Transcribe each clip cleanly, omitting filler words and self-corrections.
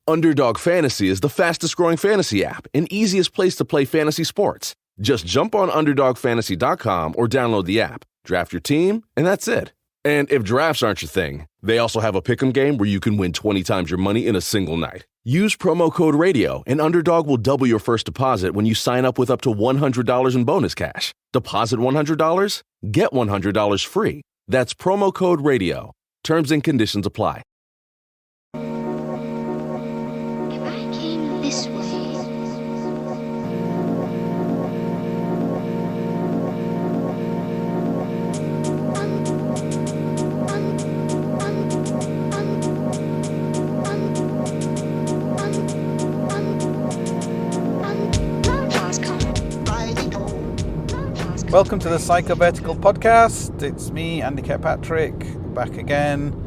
Underdog Fantasy is the fastest-growing fantasy app and easiest place to play fantasy sports. Just jump on UnderdogFantasy.com or download the app, draft your team, and that's it. And if drafts aren't your thing, they also have a pick'em game where you can win 20 times your money in a single night. Use promo code RADIO, and Underdog will double your first deposit when you sign up with up to $100 in bonus cash. Deposit $100, get $100 free. That's promo code RADIO. Terms and conditions apply. This way. Welcome to the Psychovertical podcast. It's me, Andy Kirkpatrick, back again.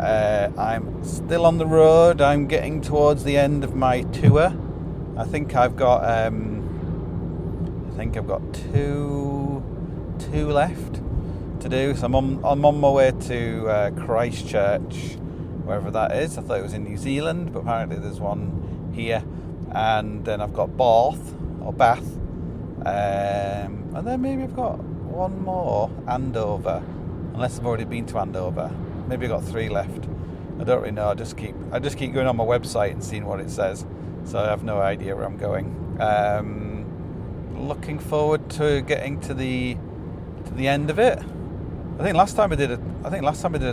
I'm still on the road. I'm getting towards the end of my tour. I think I've got two left to do. So I'm on my way to Christchurch, wherever that is. I thought it was in New Zealand, but apparently there's one here. And then I've got Bath, and then maybe I've got one more, Andover, unless I've already been to Andover. Maybe I've got 3 left. I don't really know. I just keep going on my website and seeing what it says, so I have no idea where I'm going. Looking forward to getting to the end of it. I think last time I did a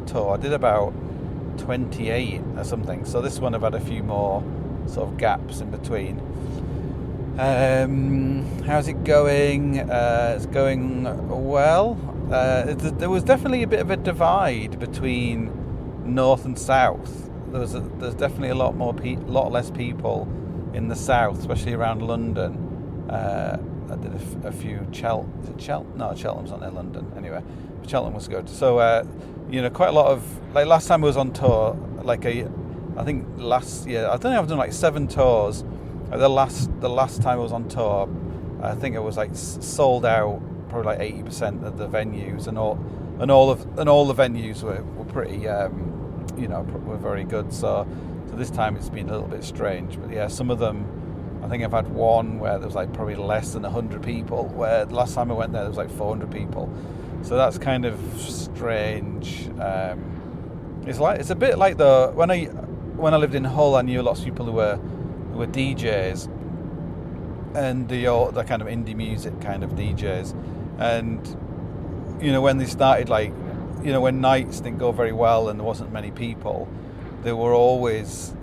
tour, I did about 28 or something. So this one I've had a few more sort of gaps in between. How's it going? It's going well. There was definitely a bit of a divide between north and south. There's definitely a lot less people in the south, especially around London. I did a few Cheltenham. No, Cheltenham's not near London. Anyway, Cheltenham was good. So quite a lot of, like, last time I was on tour, I think last year, I don't think I've done like 7 tours. The last time I was on tour, I think it was like sold out, probably like 80% of the venues, and all the venues were pretty, were very good. So this time it's been a little bit strange, but yeah, some of them, I think I've had one where there was like probably less than 100 people. Where the last time I went there was like 400 people. So that's kind of strange. It's a bit like when I lived in Hull, I knew lots of people who were DJs, and the kind of indie music kind of DJs, and when they started, when nights didn't go very well and there wasn't many people, you're always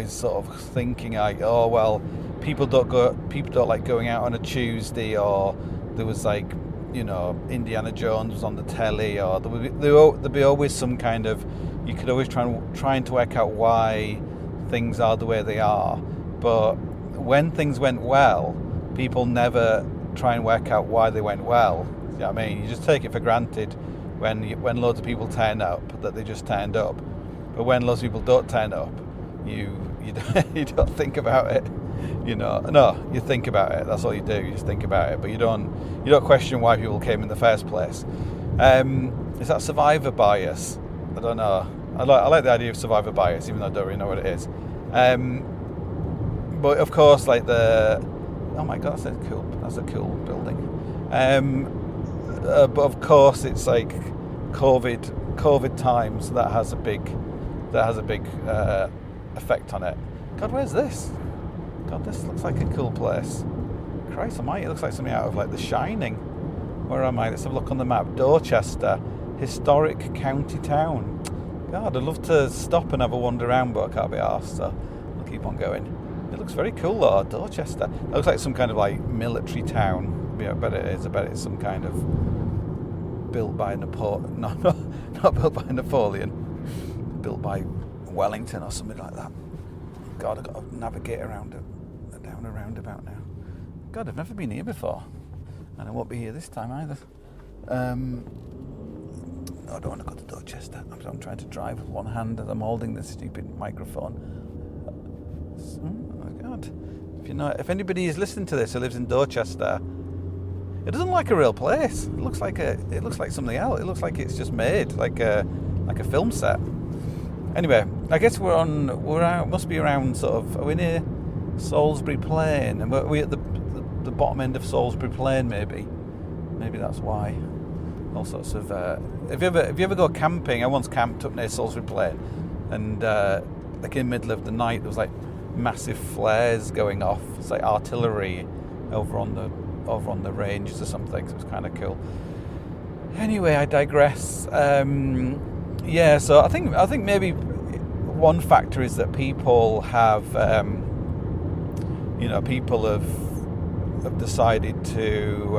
sort of thinking like, oh well, people don't like going out on a Tuesday, or there was like, Indiana Jones was on the telly, or there'd be always some kind of, you could always trying to work out why things are the way they are. But when things went well, people never try and work out why they went well. You know what I mean? You just take it for granted when loads of people turn up, that they just turned up. But when loads of people don't turn up, you don't think about it. No, you think about it. That's all you do. You just think about it, but you don't question why people came in the first place. Is that survivor bias? I don't know. I like the idea of survivor bias, even though I don't really know what it is. But of course, like oh my god, that's a cool building. But of course, it's like COVID time, so that has a big effect on it. God, where's this? God, this looks like a cool place. Christ almighty, it looks like something out of like The Shining. Where am I? Let's have a look on the map. Dorchester, historic county town. God, I'd love to stop and have a wander around, but I can't be arsed, so I'll keep on going. It looks very cool though, Dorchester. It looks like some kind of like military town. Yeah, I bet it is. I bet it's some kind of built by Napoleon. No, not built by Napoleon. Built by Wellington or something like that. God, I've got to navigate around down a roundabout now. God, I've never been here before. And I won't be here this time either. No, I don't want to go to Dorchester. I'm trying to drive with one hand as I'm holding this stupid microphone. Oh my God! If anybody is listening to this who lives in Dorchester, it doesn't look like a real place. It looks like something else. It looks like it's just made like a film set. Anyway, I guess we're out, must be around sort of, are we near Salisbury Plain? And we're at the bottom end of Salisbury Plain, maybe that's why. All sorts of, if you ever go camping, I once camped up near Salisbury Plain, and like in the middle of the night there was like massive flares going off. It's like artillery over on the ranges or something, so it was kind of cool. Anyway, I digress. So I think maybe one factor is that people have, people have decided to,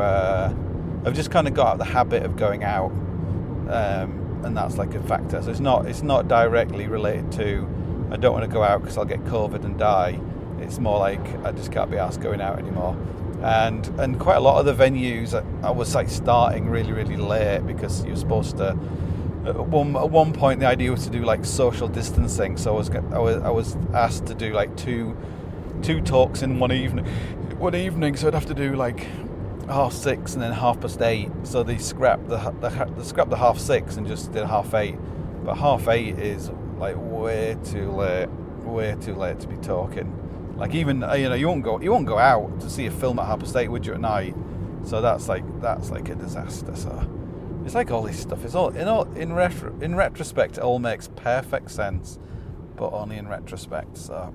have just kind of got out of the habit of going out, and that's like a factor. So it's not directly related to I don't want to go out because I'll get COVID and die. It's more like I just can't be asked going out anymore. And quite a lot of the venues I was like starting really, really late because you're supposed to. At one point, the idea was to do like social distancing. So I was asked to do like two talks in one evening. So I'd have to do like 6:30 and then 8:30. So they scrapped the 6:30 and just did 8:30. But 8:30 is like way too late to be talking. Like even you won't go out to see a film at 8:30, would you, at night? So that's like a disaster. So it's like all this stuff. It's all in retrospect, it all makes perfect sense, but only in retrospect. So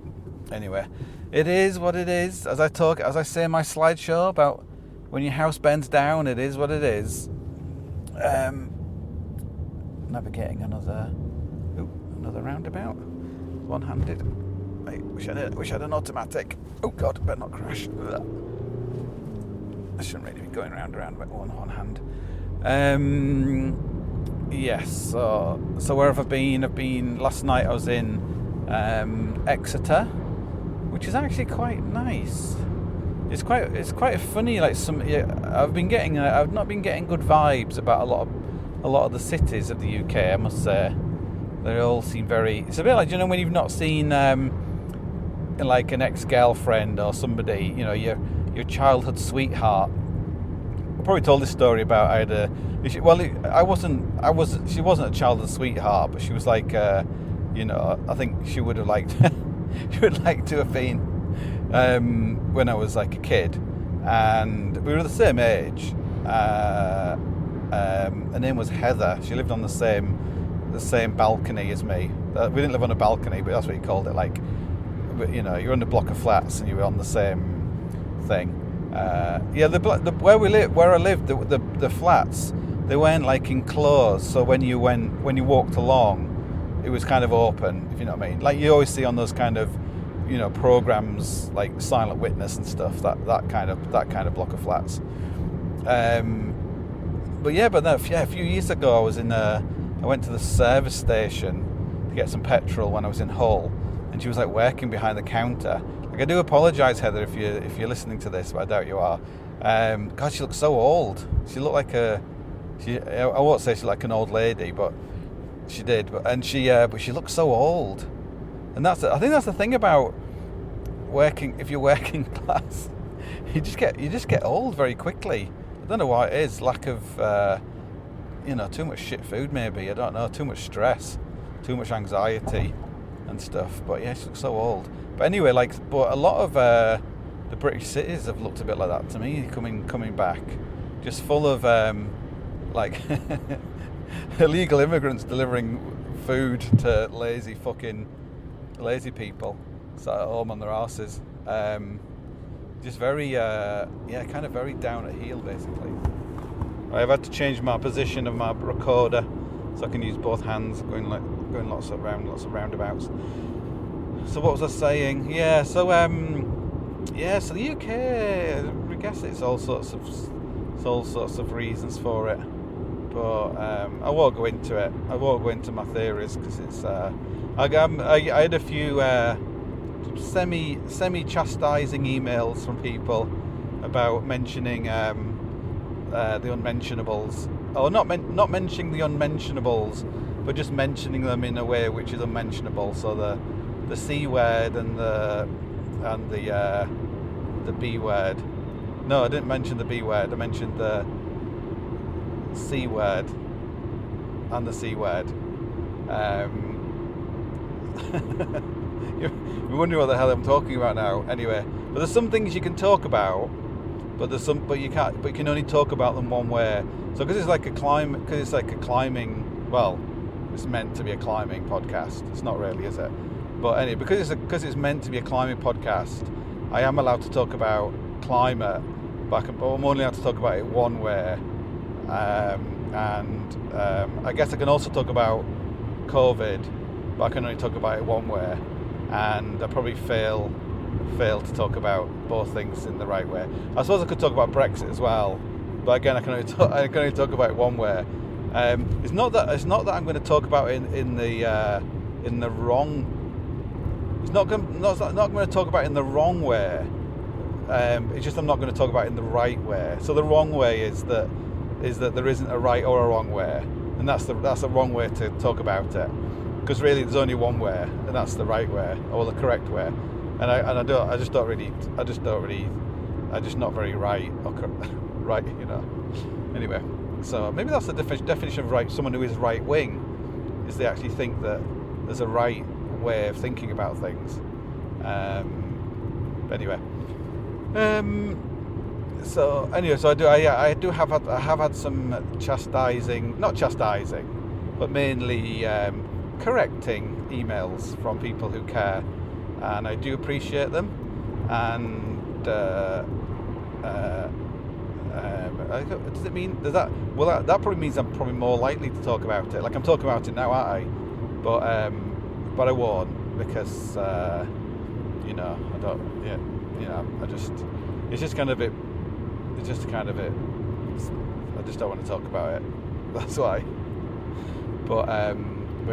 anyway, it is what it is. As I say in my slideshow about when your house bends down, it is what it is. Navigating another roundabout, one-handed. I wish I had an automatic. Oh God, better not crash. I shouldn't really be going round with one hand. Yes. So where have I been? I've been last night. I was in Exeter, which is actually quite nice. It's quite funny. Like I've not been getting good vibes about a lot of the cities of the UK. I must say, they all seem very. It's a bit like, when you've not seen like an ex-girlfriend or somebody, your childhood sweetheart. I probably told this story about she wasn't a childhood sweetheart, but she was like, I think she would have liked to have been when I was like a kid, and we were the same age. Her name was Heather. She lived on the same balcony as me. We didn't live on a balcony, but that's what you called it. Like, you're in a block of flats and you were on the same thing. Where I lived, the flats, they weren't like enclosed. So when you walked along, it was kind of open, if you know what I mean. Like you always see on those kind of, programs like Silent Witness and stuff. That kind of block of flats. A few years ago, I went to the service station to get some petrol when I was in Hull, and she was like working behind the counter. Like, I do apologise, Heather, if you're listening to this, but I doubt you are. God, she looked so old. She looked like I won't say she's like an old lady, but she did. But she looked so old, and I think that's the thing about working. If you're working class, you just get old very quickly. I don't know why it is. Lack of, too much shit food maybe. I don't know. Too much stress, too much anxiety and stuff. But yeah, she looks so old. But anyway, but a lot of the British cities have looked a bit like that to me. Coming back, just full of illegal immigrants delivering food to lazy people sat at home on their arses. Just very, kind of very down at heel, basically. I've had to change my position of my recorder so I can use both hands, going lots of roundabouts. So what was I saying? So the UK, I guess it's all sorts of reasons for it, but I won't go into it. I won't go into my theories because it's. I had a few semi-chastising emails from people about mentioning the unmentionables, or not mentioning the unmentionables, but just mentioning them in a way which is unmentionable. So the C word and the B word. No, I didn't mention the B word. I mentioned the C word and the C word. You're wondering what the hell I'm talking about now. Anyway, but there's some things you can talk about, but you can't. But you can only talk about them one way. So because it's like a climbing. Well, it's meant to be a climbing podcast. It's not really, is it? But anyway, because it's meant to be a climbing podcast, I am allowed to talk about climate, but I'm only allowed to talk about it one way. I guess I can also talk about COVID, but I can only talk about it one way, and I probably fail to talk about both things in the right way. I suppose I could talk about Brexit as well, but again I can only talk about it one way. It's not that I'm going to talk about it in the wrong. It's not going to talk about it in the wrong way. It's just I'm not going to talk about it in the right way. So the wrong way is that there isn't a right or a wrong way, and that's the wrong way to talk about it. Because really, there's only one way, and that's the right way or the correct way. And I'm just not very right or right, you know. Anyway, so maybe that's the definition of right. Someone who is right wing is they actually think that there's a right way of thinking about things. Anyway. So I have had some not chastising, but mainly correcting emails from people who care, and I do appreciate them. And does it mean that probably means I'm probably more likely to talk about it? Like I'm talking about it now, aren't I? But I won't, because I don't. Yeah, it's just kind of it. I just don't want to talk about it. That's why. But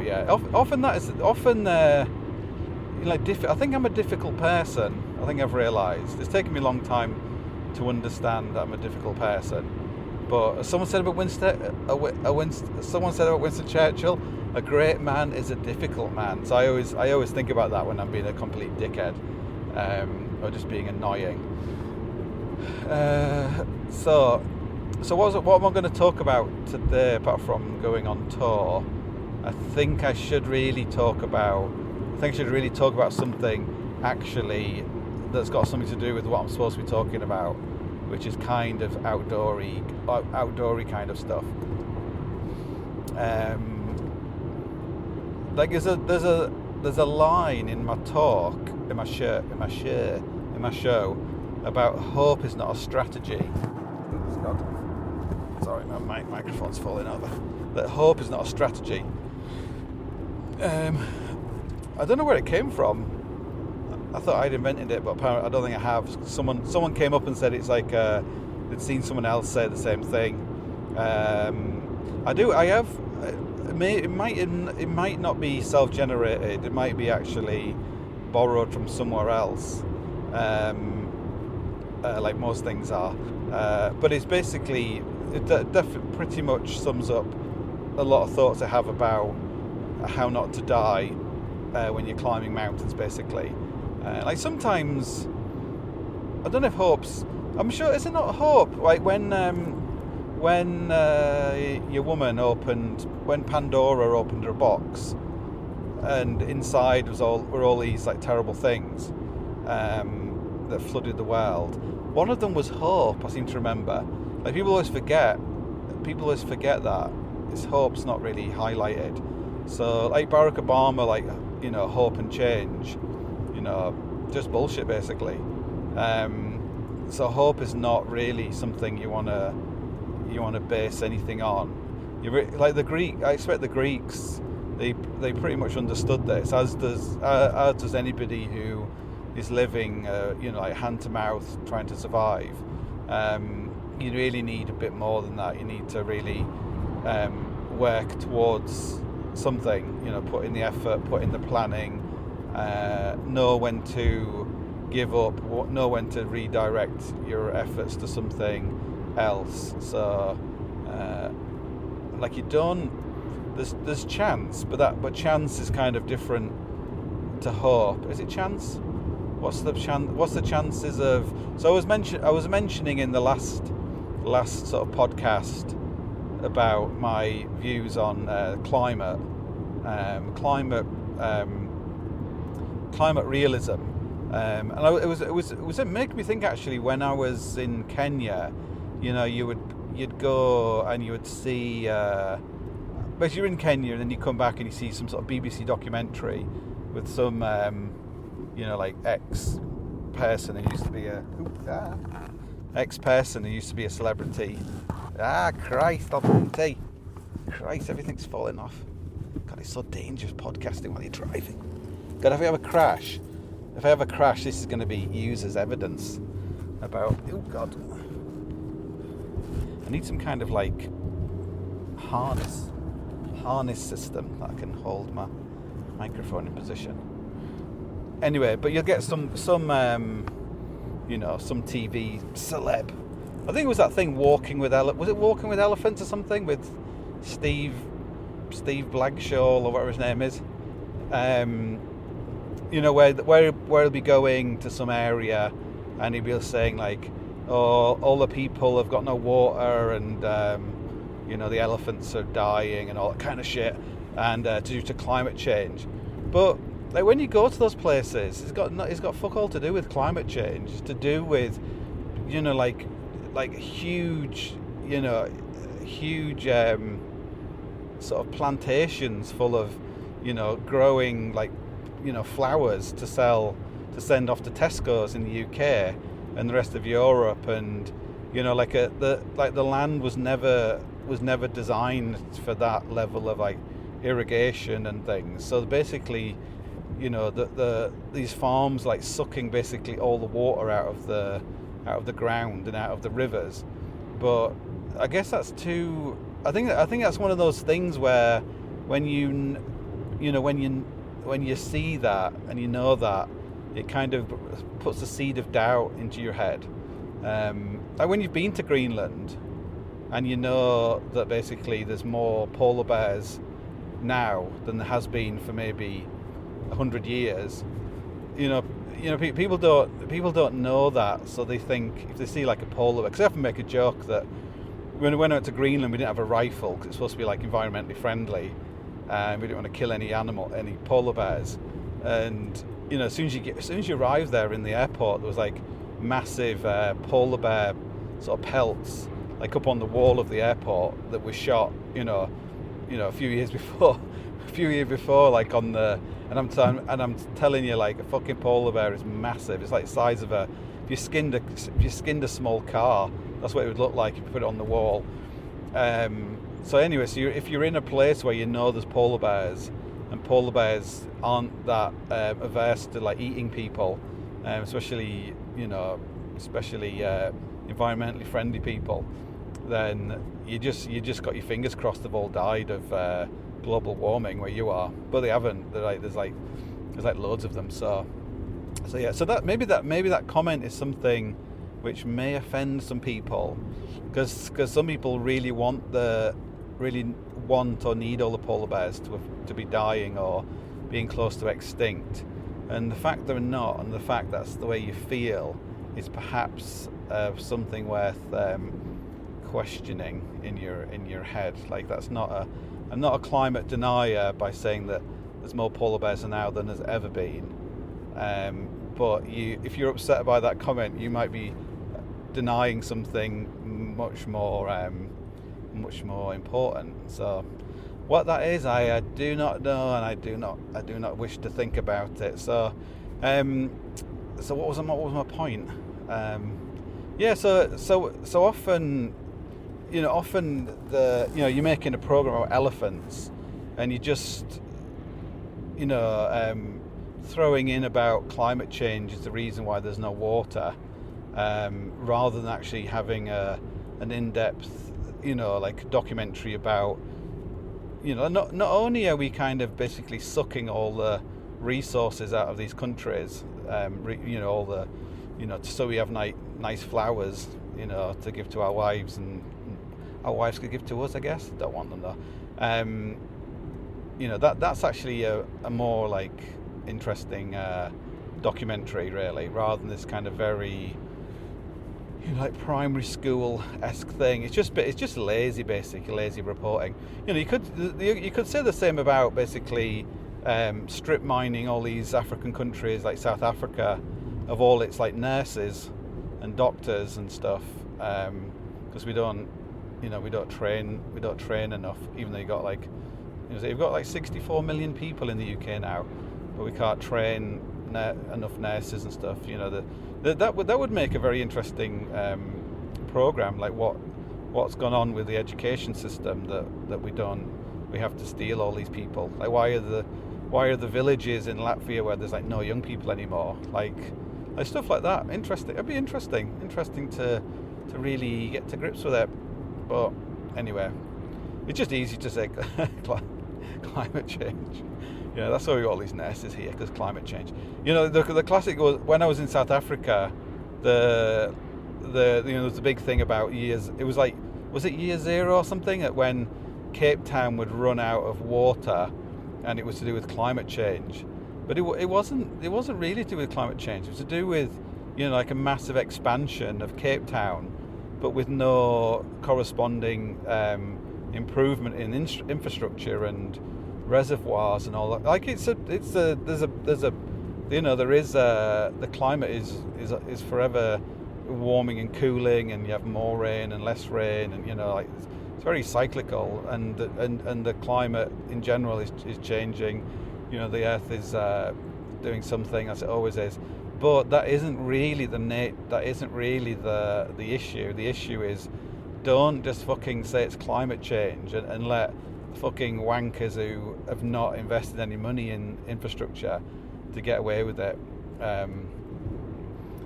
yeah, often I think I'm a difficult person. I think I've realised it's taken me a long time to understand that I'm a difficult person. But someone said about Winston Churchill, a great man is a difficult man. So I always think about that when I'm being a complete dickhead, or just being annoying. So what am I going to talk about today, apart from going on tour? I think I should really talk about something actually that's got something to do with what I'm supposed to be talking about, which is kind of outdoory kind of stuff. Like there's a line in my talk, in my show, about hope is not a strategy. Oops, God. Sorry, my microphone's falling over. That hope is not a strategy. I don't know where it came from. I thought I'd invented it, but apparently I don't think I have. Someone came up and said it's like they'd seen someone else say the same thing. I have. It might not be self-generated. It might be actually borrowed from somewhere else. Like most things are, but it's basically it pretty much sums up a lot of thoughts I have about how not to die when you're climbing mountains. Basically, like sometimes I don't know if hope's. I'm sure is it not hope? Like when when Pandora opened her box, and inside were all these like terrible things that flooded the world. One of them was hope, I seem to remember. Like people always forget that this hope's not really highlighted. So like Barack Obama, like, you know, hope and change, you know, just bullshit basically. So hope is not really something you wanna base anything on. Like I expect the Greeks, they pretty much understood this, as does anybody who is living, like hand to mouth, trying to survive. You really need a bit more than that. You need to really work towards something. You know, put in the effort, put in the planning, know when to give up, know when to redirect your efforts to something else. So, like you don't. There's chance, but chance is kind of different to hope. Is it chance? What's the chances of? So I was mentioning in the last sort of podcast about my views on climate. Climate climate realism. It made me think actually when I was in Kenya, you'd go and you would see, but you're in Kenya and then you come back and you see some sort of BBC documentary with some, like ex-person who used to be a celebrity. Christ, Christ, everything's falling off. God, it's so dangerous podcasting while you're driving. God, if I have a crash, this is going to be used as evidence about, oh God. I need some kind of like harness system that I can hold my microphone in position. Anyway, but you'll get some TV celeb. I think it was that thing Walking with Elephants or something with Steve Blagshaw or whatever his name is. Where he'll be going to some area and he'll be saying like, oh, all the people have got no water and the elephants are dying and all that kind of shit, and due to climate change. But like when you go to those places, it's got fuck all to do with climate change. It's to do with like huge sort of plantations full of growing like flowers to send off to Tesco's in the UK and the rest of Europe, and the land was never designed for that level of like irrigation and things. So basically, these farms like sucking basically all the water out of the ground and out of the rivers. But I guess that's too. I think that's one of those things where when you see that and you know that, it kind of puts a seed of doubt into your head. Like when you've been to Greenland and you know that basically there's more polar bears now than there has been for maybe 100 years. People don't know that, so they think if they see like a polar bear, because I often make a joke that when I went to Greenland we didn't have a rifle because it's supposed to be like environmentally friendly, and we didn't want to kill any polar bears. And as soon as you arrive there in the airport, there was like massive polar bear sort of pelts like up on the wall of the airport that were shot a few years before like on the, and I'm telling you, like a fucking polar bear is massive. It's like the size of if you skinned a small car, that's what it would look like if you put it on the wall. So anyway, if you're in a place where there's polar bears, and polar bears aren't that averse to like eating people, especially environmentally friendly people, then you just got your fingers crossed they've all died of global warming where you are. But they haven't. There's like loads of them. So yeah. So that maybe that comment is something which may offend some people, because some people really want or need all the polar bears to be dying or being close to extinct, and the fact they're not, and the fact that's the way you feel, is perhaps something worth questioning in your head. Like I'm not a climate denier by saying that there's more polar bears now than there's ever been, but if you're upset by that comment, you might be denying something much more important. So what that is, I do not know, and I do not wish to think about it. So what was my point? So often you're making a program about elephants and you just throwing in about climate change is the reason why there's no water, rather than actually having an in-depth like documentary about not only are we kind of basically sucking all the resources out of these countries, all the so we have nice flowers to give to our wives, and our wives could give to us, I guess. Don't want them though. That's actually a more like interesting documentary, really, rather than this kind of very like primary school-esque thing. It's just lazy reporting. You could say the same about basically strip mining all these African countries like South Africa of all its like nurses and doctors and stuff, because we don't train enough. Even though you've got like 64 million people in the UK now, but we can't train enough nurses and stuff. That would make a very interesting program, like what's gone on with the education system that we have to steal all these people. Like why are the villages in Latvia where there's like no young people anymore, like stuff like that. It'd be interesting to really get to grips with it. But anyway, it's just easy to say climate change. That's why we got all these nurses here, because climate change. The classic was when I was in South Africa. There was a big thing about years. It was like, was it year zero or something? When Cape Town would run out of water, and it was to do with climate change. But it wasn't really to do with climate change. It was to do with like a massive expansion of Cape Town, but with no corresponding improvement in infrastructure and reservoirs and all that. Like the climate is forever warming and cooling, and you have more rain and less rain, and it's very cyclical, and the climate in general is changing. The Earth is doing something, as it always is. But that isn't really the issue. The issue is, don't just fucking say it's climate change and let fucking wankers who have not invested any money in infrastructure to get away with it.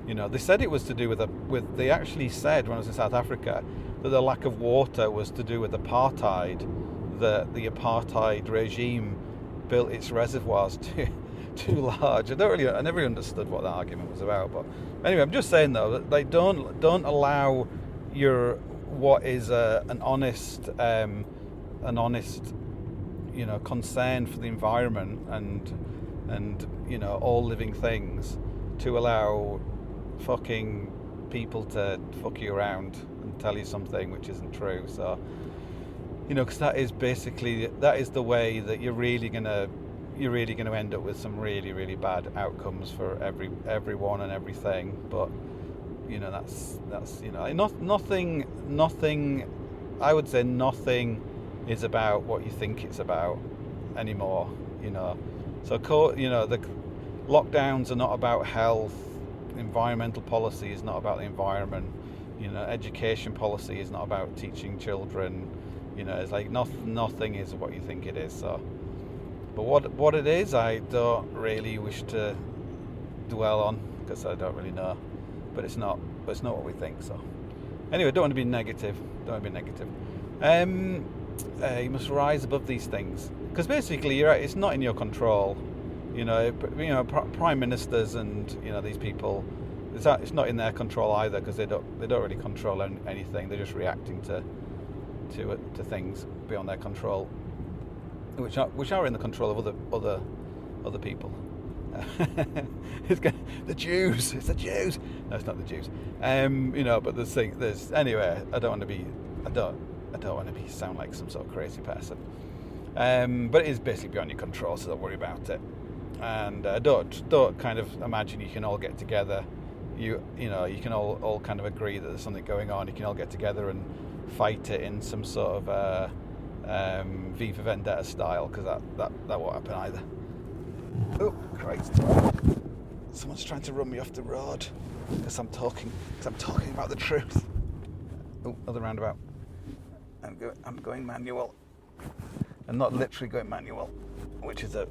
They said it was to do with. They actually said when I was in South Africa that the lack of water was to do with apartheid. The apartheid regime built its reservoirs too large. I never understood what that argument was about. But anyway, I'm just saying though that, like, don't allow what is an honest concern for the environment and all living things to allow fucking people to fuck you around and tell you something which isn't true. So because that is the way that you're really gonna end up with some really, really bad outcomes for everyone and everything. But that's nothing. I would say nothing is about what you think it's about anymore. So the lockdowns are not about health. Environmental policy is not about the environment. Education policy is not about teaching children. It's like nothing is what you think it is. So, but what it is, I don't really wish to dwell on, because I don't really know. But it's not what we think. So, anyway, don't want to be negative. You must rise above these things, because basically you're right, it's not in your control. Prime ministers and these people, it's not in their control either, because they don't really control anything. They're just reacting to things beyond their control, which are in the control of other people. The Jews. It's the Jews. No, it's not the Jews. But there's anyway. I don't want to be sound like some sort of crazy person. But it is basically beyond your control, so don't worry about it. And don't kind of imagine you can all get together. You can all kind of agree that there's something going on. You can all get together and fight it in some sort of V for Vendetta style, because that won't happen either. Oh Christ! Someone's trying to run me off the road because I'm talking about the truth. Oh, another roundabout. I'm going manual. I'm not literally going manual, which is a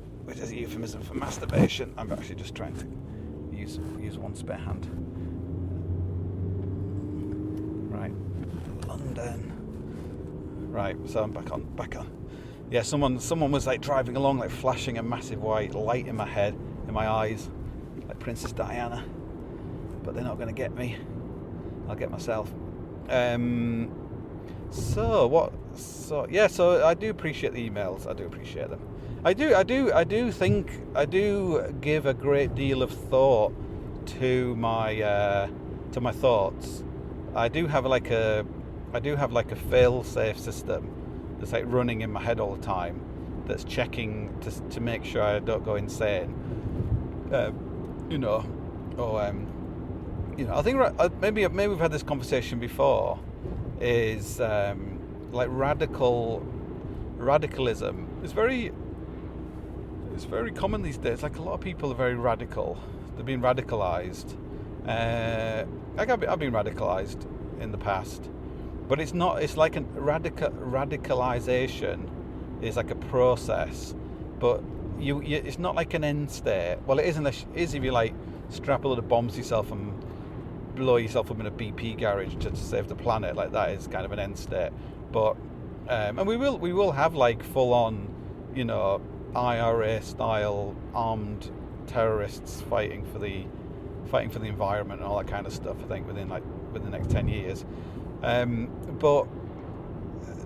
euphemism for masturbation. I'm actually just trying to use one spare hand. Right, London. Right, so I'm back on. Yeah, someone was like driving along, like flashing a massive white light in my eyes, like Princess Diana. But they're not going to get me. I'll get myself. So I do appreciate the emails. I do appreciate them. I do think I do give a great deal of thought to my thoughts. I do have like a fail-safe system that's like running in my head all the time, that's checking to make sure I don't go insane. You know, or you know, I think maybe we've had this conversation before. Is like radicalism. It's very common these days. Like a lot of people are very radical. They're being radicalized. Like I've been radicalized in the past, but it's not. It's like a radicalization is like a process, but you it's not like an end state. Well, it is unless if you like strap a lot of bombs to yourself and blow yourself up in a BP garage to save the planet. Like that is kind of an end state. But and we will have like full on, you know, IRA style armed terrorists fighting for the environment and all that kind of stuff. I think within the next 10 years. But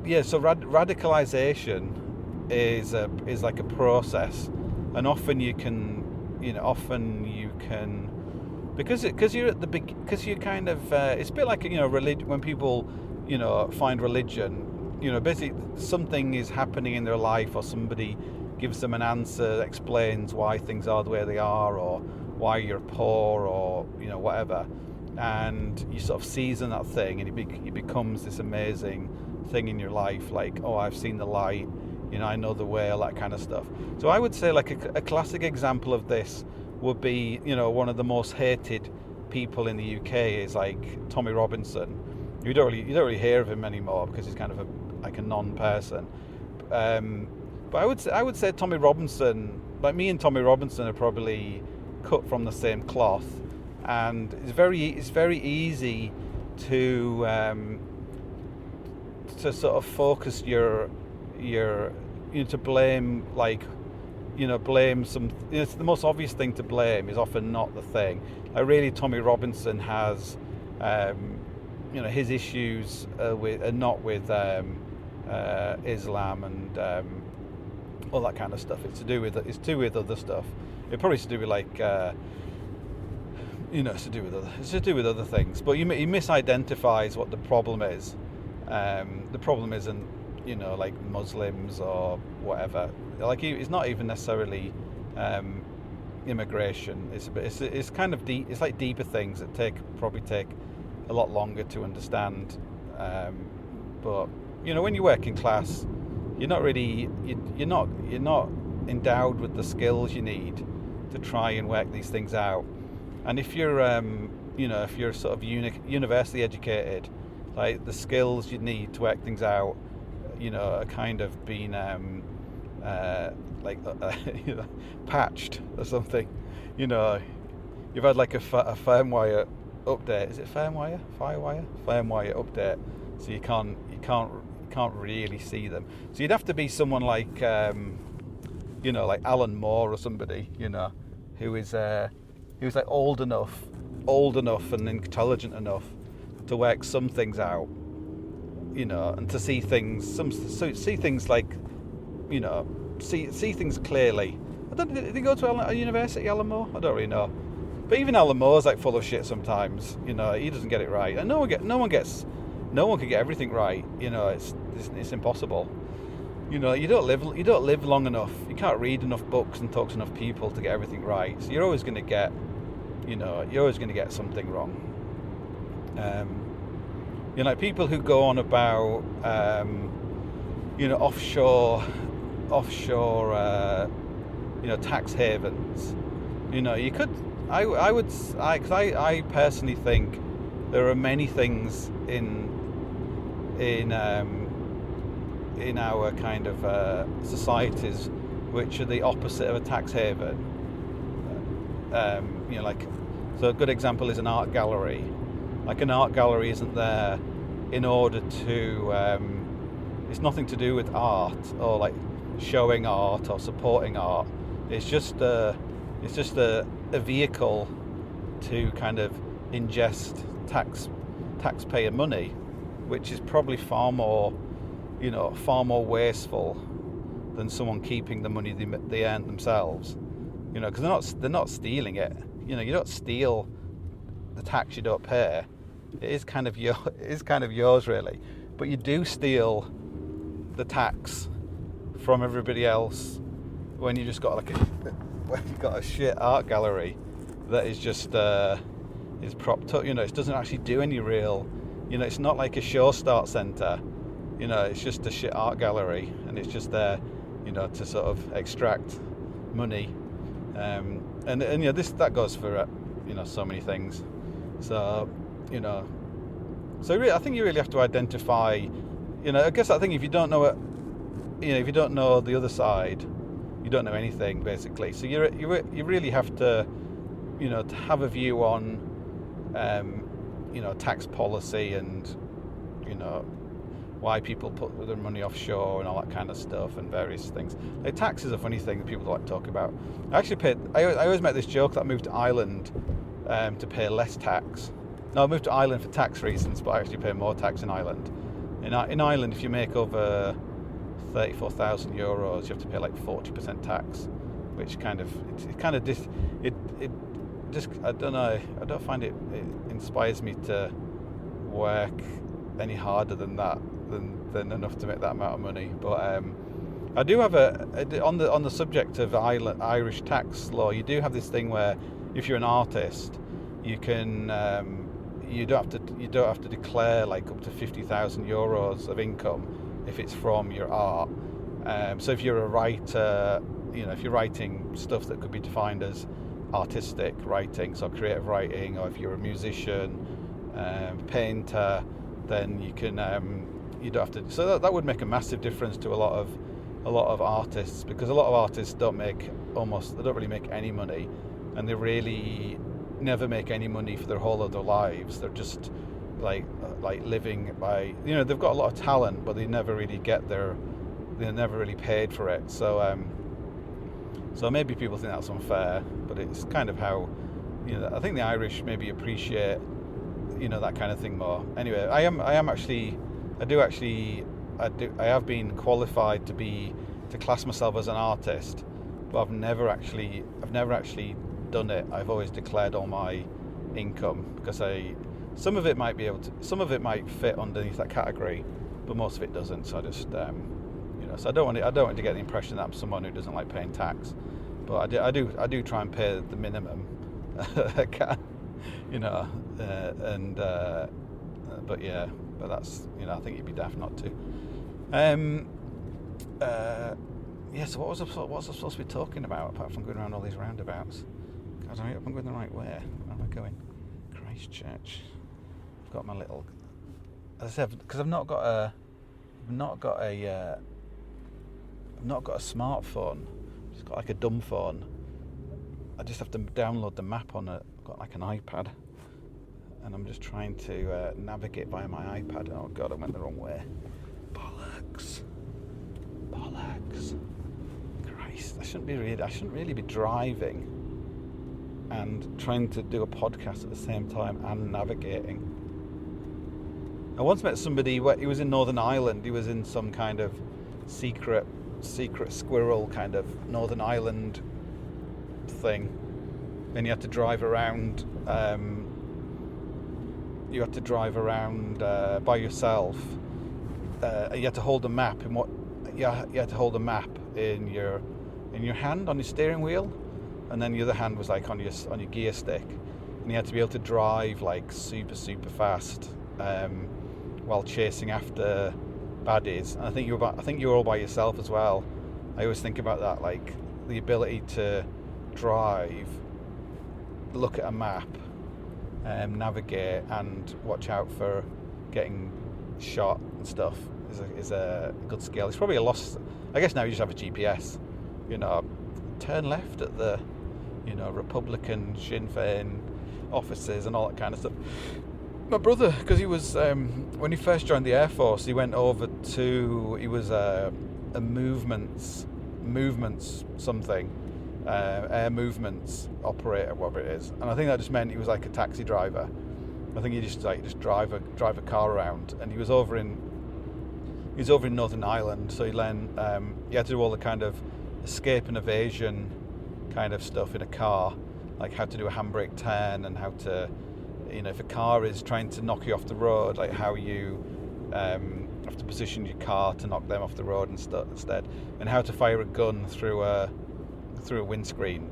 yeah, so radicalization is like a process, and often you can because you're at the big, because you kind of it's a bit like, you know, religion. When people, you know, find religion, you know, basically something is happening in their life, or somebody gives them an answer that explains why things are the way they are, or why you're poor, or, you know, whatever, and you sort of season that thing, and it becomes this amazing thing in your life, like, oh, I've seen the light, you know, I know the way, all that kind of stuff. So I would say like a classic example of this would be, you know, one of the most hated people in the UK is like Tommy Robinson. You don't really hear of him anymore because he's kind of like a non-person. But I would say Tommy Robinson, like me and Tommy Robinson, are probably cut from the same cloth, and it's very easy to sort of focus your you know, to blame, like, you know, blame some, you know, it's the most obvious thing to blame is often not the thing. Like really, Tommy Robinson has you know, his issues are not with Islam and all that kind of stuff. It's to do with other stuff. It probably to do with like you know, it's to do with other things. But he misidentifies what the problem is. The problem isn't, you know, like Muslims or whatever. Like it's not even necessarily immigration. It's kind of deep. It's like deeper things that probably take a lot longer to understand. But you know, when you're working class, you're not endowed with the skills you need to try and work these things out. And if you're you know, if you're sort of university educated, like the skills you need to work things out, you know, are kind of been you know, patched or something. You know, you've had like a firmware update. Is it firmware update? So you can't really see them. So you'd have to be someone like you know, like Alan Moore or somebody, you know, who was like old enough and intelligent enough to work some things out, you know, and to see things like, you know, see things clearly. Did he go to a university, Alan Moore? I don't really know. But even Alan Moore's like full of shit sometimes, you know. He doesn't get it right, and no one can get everything right, you know. It's impossible. You know, you don't live long enough. You can't read enough books and talk to enough people to get everything right. So you're always going to get something wrong. You know, people who go on about you know, offshore you know, tax havens. You know, you could. I personally think there are many things in our kind of societies which are the opposite of a tax haven. You know, like, so a good example is an art gallery. Like, an art gallery isn't there in order to it's nothing to do with art or like showing art or supporting art. It's just a vehicle to kind of ingest taxpayer money, which is probably far more wasteful than someone keeping the money they earn themselves. You know, because they're not stealing it. You know, you don't steal the tax you don't pay. It is kind of yours really, but you do steal the tax from everybody else when you just got when you got a shit art gallery that is just is propped up. It doesn't actually do any real. It's not like a show start centre. It's just a shit art gallery, and it's just there, to sort of extract money. And that goes for so many things. So I think you really have to identify. I guess I think if you don't know if you don't know the other side, you don't know anything basically. So you really have to to have a view on tax policy and why people put their money offshore and all that kind of stuff and various things. Like, tax is a funny thing that people like to talk about. I always make this joke that I moved to Ireland to pay less tax. No, I moved to Ireland for tax reasons, but I actually pay more tax in Ireland. In Ireland, if you make over 34,000 euros, you have to pay like 40% tax, which I don't know. I don't find it inspires me to work any harder than that, than enough to make that amount of money. But I do have on the subject of Irish tax law. You do have this thing where if you're an artist, you can you don't have to declare like up to 50,000 euros of income if it's from your art. So if you're a writer, if you're writing stuff that could be defined as artistic writing, so creative writing, or if you're a musician, painter, then you can you don't have to. So that would make a massive difference to a lot of artists, because a lot of artists don't really make any money, and they really never make any money for their whole of their lives. They're just like living by, they've got a lot of talent, but they never really they're never really paid for it. So maybe people think that's unfair, but it's kind of how, I think the Irish maybe appreciate, that kind of thing more. Anyway, I have been qualified to class myself as an artist, but I've never actually done it. I've always declared all my income, because some of it might fit underneath that category, but most of it doesn't. So I just so I don't want to get the impression that I'm someone who doesn't like paying tax, but I do try and pay the minimum I can, but that's, I think you'd be daft not to. So what was I supposed to be talking about apart from going around all these roundabouts? God, I hope I'm going the right way. Where am I going? Christchurch. I've got my little, as I said, because I've not got a smartphone. I've just got like a dumb phone. I just have to download the map on it. I've got like an iPad, and I'm just trying to navigate via my iPad. Oh God, I went the wrong way. Bollocks. Christ, I shouldn't really be driving and trying to do a podcast at the same time and navigating. I once met somebody. He was in Northern Ireland. He was in some kind of secret squirrel kind of Northern Ireland thing, and you had to drive around. By yourself. You had to hold a map you had to hold a map in your hand on your steering wheel, and then the other hand was like on your gear stick, and you had to be able to drive like super fast while chasing after baddies. And I think you were all by yourself as well. I always think about that, like the ability to drive, look at a map, navigate, and watch out for getting shot and stuff is a good skill. It's probably a loss. I guess now you just have a GPS. Turn left at the Republican Sinn Féin offices and all that kind of stuff. My brother, because he was when he first joined the Air Force, he went over to, he was a movements something, air movements operator, whatever it is, and I think that just meant he was like a taxi driver. I think he just drive a car around, and he was over in Northern Ireland, so he had to do all the kind of escape and evasion kind of stuff in a car, like how to do a handbrake turn, and how to, if a car is trying to knock you off the road, like how you have to position your car to knock them off the road instead, and how to fire a gun through a windscreen.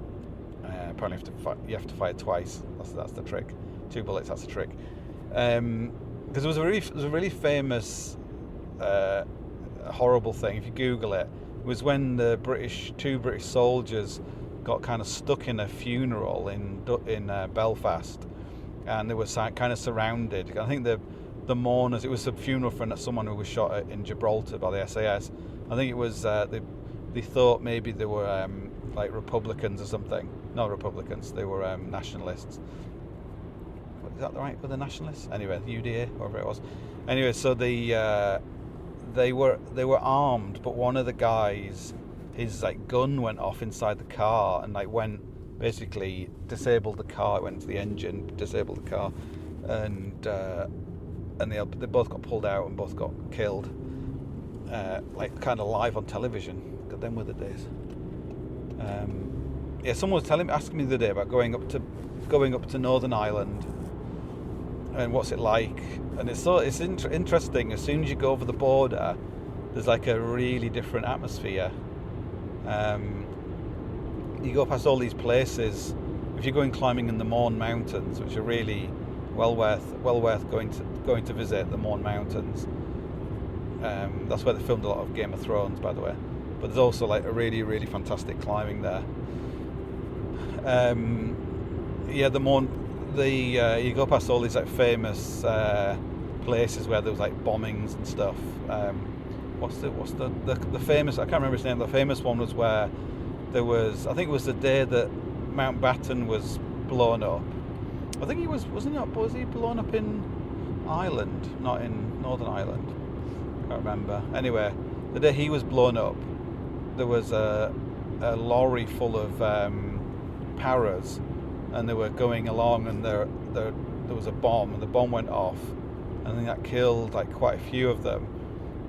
Apparently, you have to fire twice. That's the trick. 2 bullets. That's the trick. Because there was a really famous horrible thing. If you Google it, was when the two British soldiers got kind of stuck in a funeral in Belfast, and they were kind of surrounded. I think the mourners. It was a funeral for someone who was shot in Gibraltar by the SAS. I think it was they thought maybe they were like Republicans or something. Not Republicans. They were nationalists. Is that right? Were the nationalists? Anyway, the UDA, whatever it was. Anyway, so they were armed, but one of the guys, his like gun went off inside the car and like basically disabled the car. It went into the engine, disabled the car, and they both got pulled out and both got killed, like kind of live on television. God, them were the days. Yeah, someone was asking me the other day about going up to Northern Ireland and what's it like. And it's interesting. As soon as you go over the border, there's like a really different atmosphere. You go past all these places. If you're going climbing in the Mourne Mountains, which are really well worth going to visit, the Mourne Mountains. That's where they filmed a lot of Game of Thrones, by the way. But there's also like a really, really fantastic climbing there. Yeah, the Mourne. You go past all these like famous places where there was like bombings and stuff. What's the famous? I can't remember his name. The famous one was where there was. I think it was the day that Mountbatten was blown up. I think was he blown up in Ireland, not in Northern Ireland? I can't remember. Anyway, the day he was blown up, there was a lorry full of paras, and they were going along, and there was a bomb, and the bomb went off, and then that killed like quite a few of them,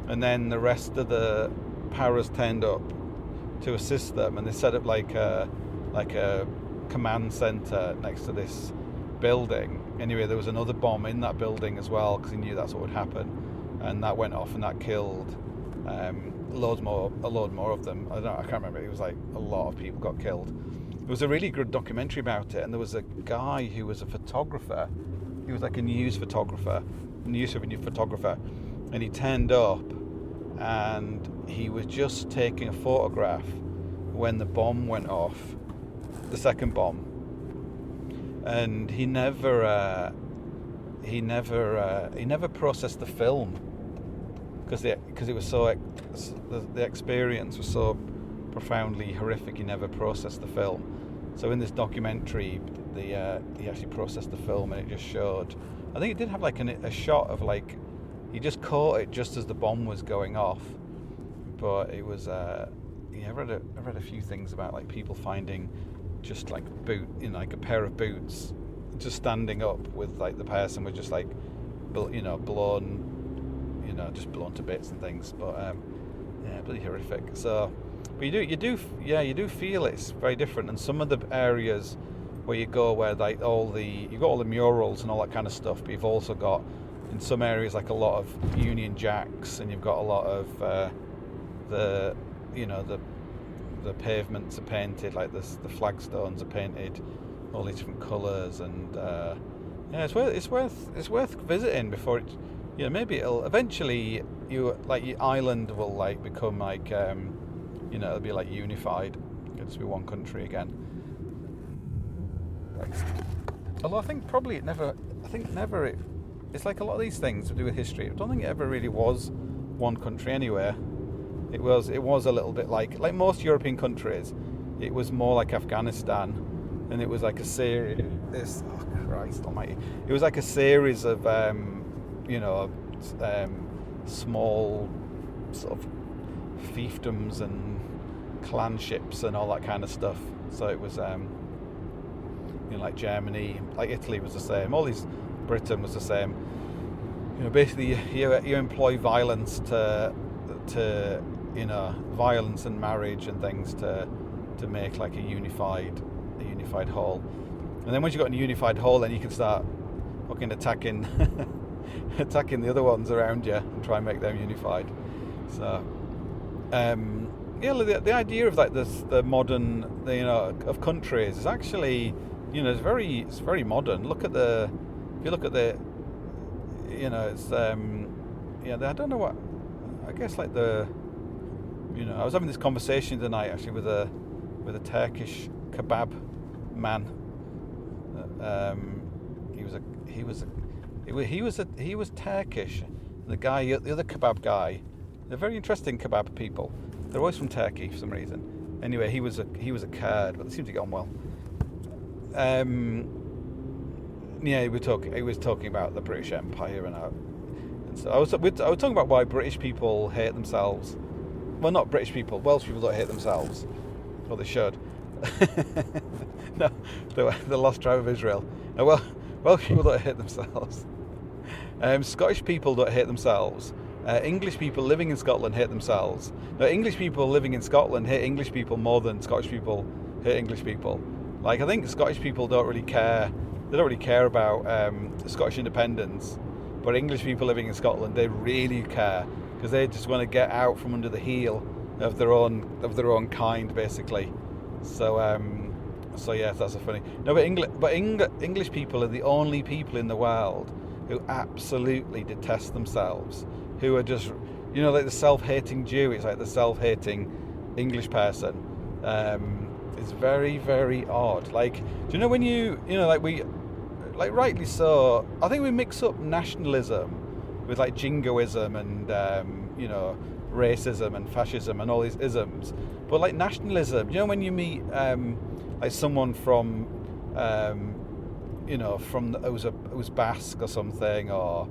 and then the rest of the paras turned up to assist them, and they set up like a command center next to this building. Anyway, there was another bomb in that building as well, because he knew that's what would happen, and that went off, and that killed a load more of them. I can't remember. It was like a lot of people got killed. There was a really good documentary about it, and there was a guy who was a photographer. He was like a news photographer, and he turned up, and he was just taking a photograph when the bomb went off, the second bomb, and he never processed the film because it was so the experience was so profoundly horrific. He never processed the film. So in this documentary, he actually processed the film, and it just showed. I think it did have like a shot of like he just caught it just as the bomb was going off. But it was I've read a few things about like people finding just like like a pair of boots just standing up with like the person was just like blown to bits and things. But yeah, bloody horrific. So. But you do feel it's very different. And some of the areas where you go, where like you've got all the murals and all that kind of stuff, but you've also got in some areas like a lot of Union Jacks, and you've got a lot of the pavements are painted, like the flagstones are painted all these different colours, and yeah, it's worth visiting before it. Maybe it'll eventually your island will like become like. It'll be like unified. It'll just be one country again. Although I think probably it never. It's like a lot of these things to do with history. I don't think it ever really was one country anywhere. It was a little bit like most European countries. It was more like Afghanistan, and it was like a series. Oh Christ Almighty! It was like a series of small sort of fiefdoms and clanships and all that kind of stuff. So it was like Germany, like Italy was the same, Britain was the same. Basically you employ violence to violence and marriage and things to make like a unified whole. And then once you've got a unified whole, then you can start fucking attacking attacking the other ones around you and try and make them unified. So, the idea of like the modern, of countries is actually, it's very modern. If you look at the, it's I don't know what, I guess like I was having this conversation tonight actually with a Turkish kebab man. He was Turkish. The other kebab guy, they're very interesting kebab people. They're always from Turkey for some reason. Anyway, he was a Kurd, but they seem to get on well. He was talking about the British Empire and so I was talking about why British people hate themselves. Well, not British people. Welsh people don't hate themselves. Well, they should. No, the lost tribe of Israel. Welsh people don't hate themselves. Scottish people don't hate themselves. English people living in Scotland hate themselves. No, English people living in Scotland hate English people more than Scottish people hate English people. Like, I think Scottish people don't really care. They don't really care about Scottish independence, but English people living in Scotland, they really care because they just want to get out from under the heel of their own kind, basically. So yeah, that's so funny. No, but English people are the only people in the world who absolutely detest themselves, who are just, like the self-hating Jew. It's like the self-hating English person. It's very, very odd. Like, do you know when rightly so, I think we mix up nationalism with like jingoism and, racism and fascism and all these isms. But like nationalism, when you meet like someone from, who's Basque or something, or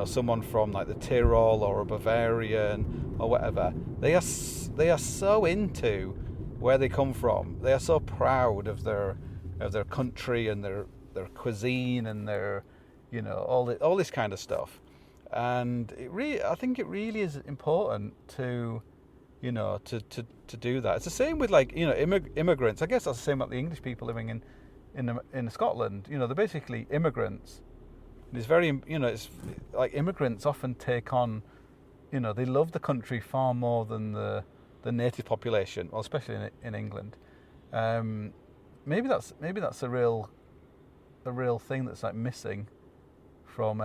someone from like the Tyrol or a Bavarian or whatever, they are so into where they come from. They are so proud of their country and their cuisine and their all this kind of stuff. And I think it really is important to do that. It's the same with like immigrants. I guess that's the same with the English people living in Scotland. They're basically immigrants. It's very it's like immigrants often take on, they love the country far more than the native population, well, especially in England. Maybe that's a real thing that's like missing from.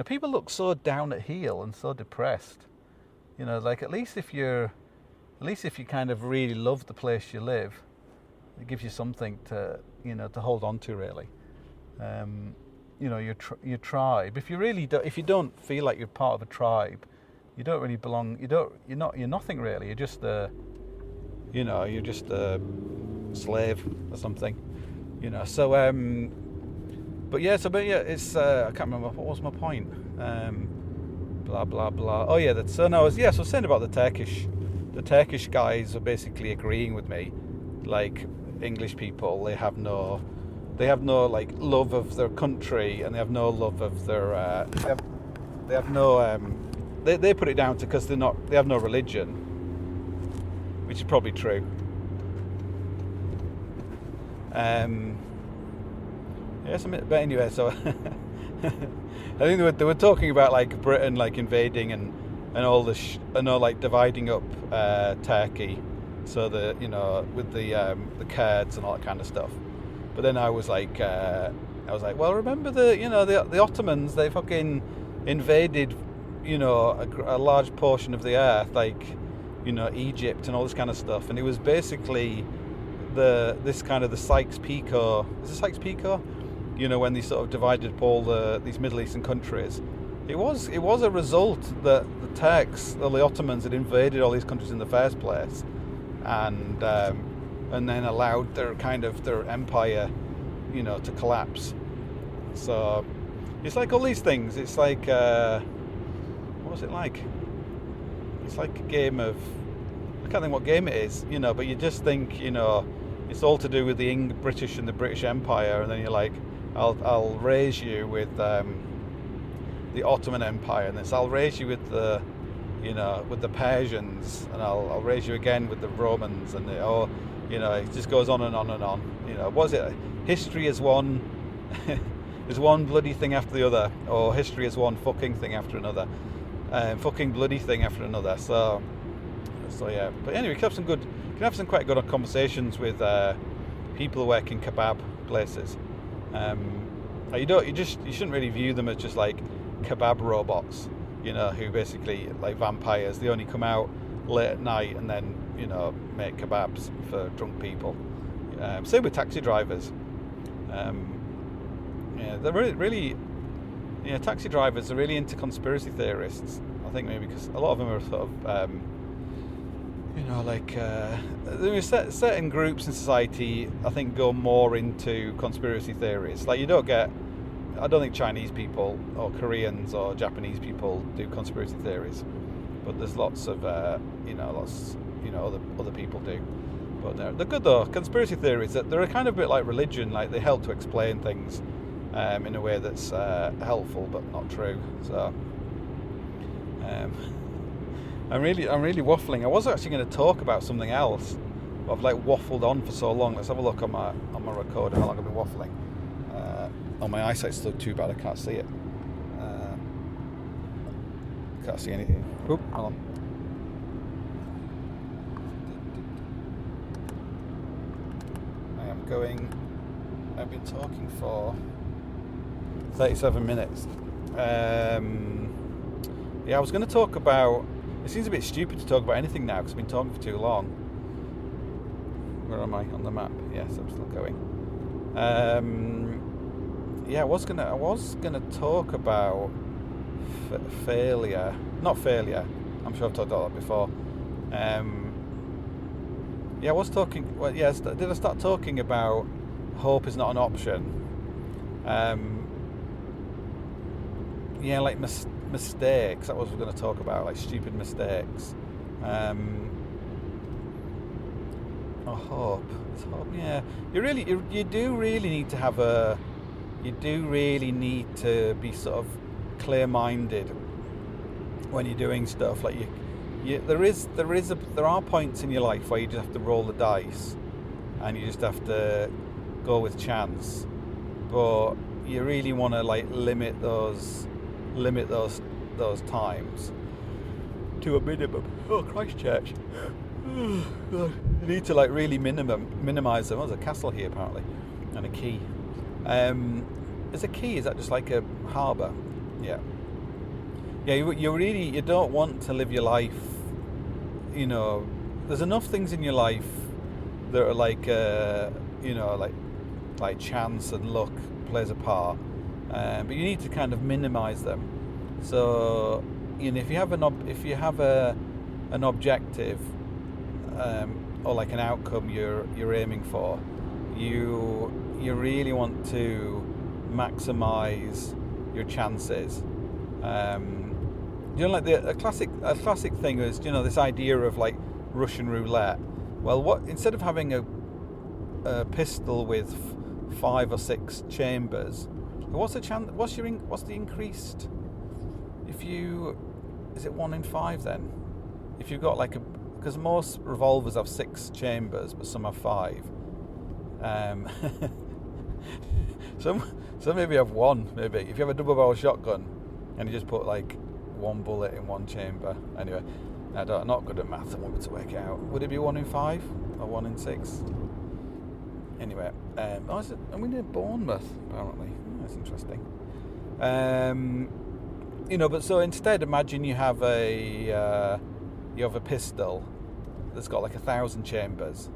People look so down at heel and so depressed. Like at least if you kind of really love the place you live, it gives you something to hold on to, really. Your tribe. If you don't feel like you're part of a tribe, you don't really belong. You're nothing really. You're just a slave or something. So it's I can't remember what was my point. Blah blah blah. Oh yeah, so I was saying about the Turkish guys are basically agreeing with me. Like English people, they have no like love of their country, and they have no love of their they have no they put it down to because they have no religion, which is probably true. But anyway, so I think they were talking about like Britain like invading and all this like dividing up Turkey, so that with the Kurds and all that kind of stuff. But then I was like, well, remember the Ottomans? They fucking invaded a large portion of the earth, like Egypt and all this kind of stuff, and it was basically the Sykes-Picot. Is it Sykes-Picot? When they sort of divided up all these Middle Eastern countries, it was a result that the Turks or the Ottomans had invaded all these countries in the first place, and then allowed their empire, to collapse. So it's like all these things. It's like what was it like? It's like a game of, I can't think what game it is, but you just think, it's all to do with the British and the British Empire, and then you're like, I'll raise you with the Ottoman Empire, and this I'll raise you with the Persians, and I'll raise you again with the Romans, and it just goes on and on and on. What is it? History is one is one bloody thing after the other, or history is one fucking thing after another, fucking bloody thing after another. So yeah. But anyway, you can have some quite good conversations with people who work in kebab places. You shouldn't really view them as just like kebab robots, who basically like vampires. They only come out late at night and then make kebabs for drunk people. Same with taxi drivers. They're really taxi drivers are really into conspiracy theorists. I think maybe because a lot of them are sort of there are certain groups in society I think go more into conspiracy theories. Like I don't think Chinese people or Koreans or Japanese people do conspiracy theories, but there's lots of other people do. But they're good though. Conspiracy theories, they're a kind of bit like religion. Like they help to explain things in a way that's helpful but not true. So I'm really waffling. I was actually going to talk about something else, but I've like waffled on for so long. Let's have a look on my recorder how long I've been waffling. My eyesight's still too bad. I can't see it. Can't see anything. Oop, hold on. I've been talking for 37 minutes. I was going to talk about. It seems a bit stupid to talk about anything now because I've been talking for too long. Where am I on the map? Yes, I'm still going. I was gonna talk about failure. Not failure. I'm sure I've talked about that before. I was talking. Well, yes. Did I start talking about hope is not an option? Like mistakes. That was what I was going to talk about, like stupid mistakes. Hope. Yeah. You do really need to have you do really need to be sort of clear-minded when you're doing stuff. Like there are points in your life where you just have to roll the dice, and you just have to go with chance. But you really want to like limit those times to a minimum. Oh, Christchurch. You need to like really minimize them. Oh, there's a castle here apparently, and a quay. Is a quay? Is that just like a harbour? Yeah. You don't want to live your life. There's enough things in your life that are like like chance and luck plays a part, but you need to kind of minimise them. So if you have an objective or like an outcome you're aiming for, you really want to maximise your chances. Like a classic thing is this idea of like Russian roulette. Well, instead of having a pistol with 5 or 6 chambers, what's the chance? What's the increased? Is it 1 in 5 then? If you've got because most revolvers have 6 chambers, but some have 5. Some maybe have 1. Maybe if you have a double barrel shotgun and you just put like 1 bullet in 1 chamber. Anyway, I'm not good at maths. I want to work it out. Would it be 1 in 5 or 1 in 6? Anyway, I'm near Bournemouth apparently. That's interesting. But so instead, imagine you have a pistol that's got like 1,000 chambers,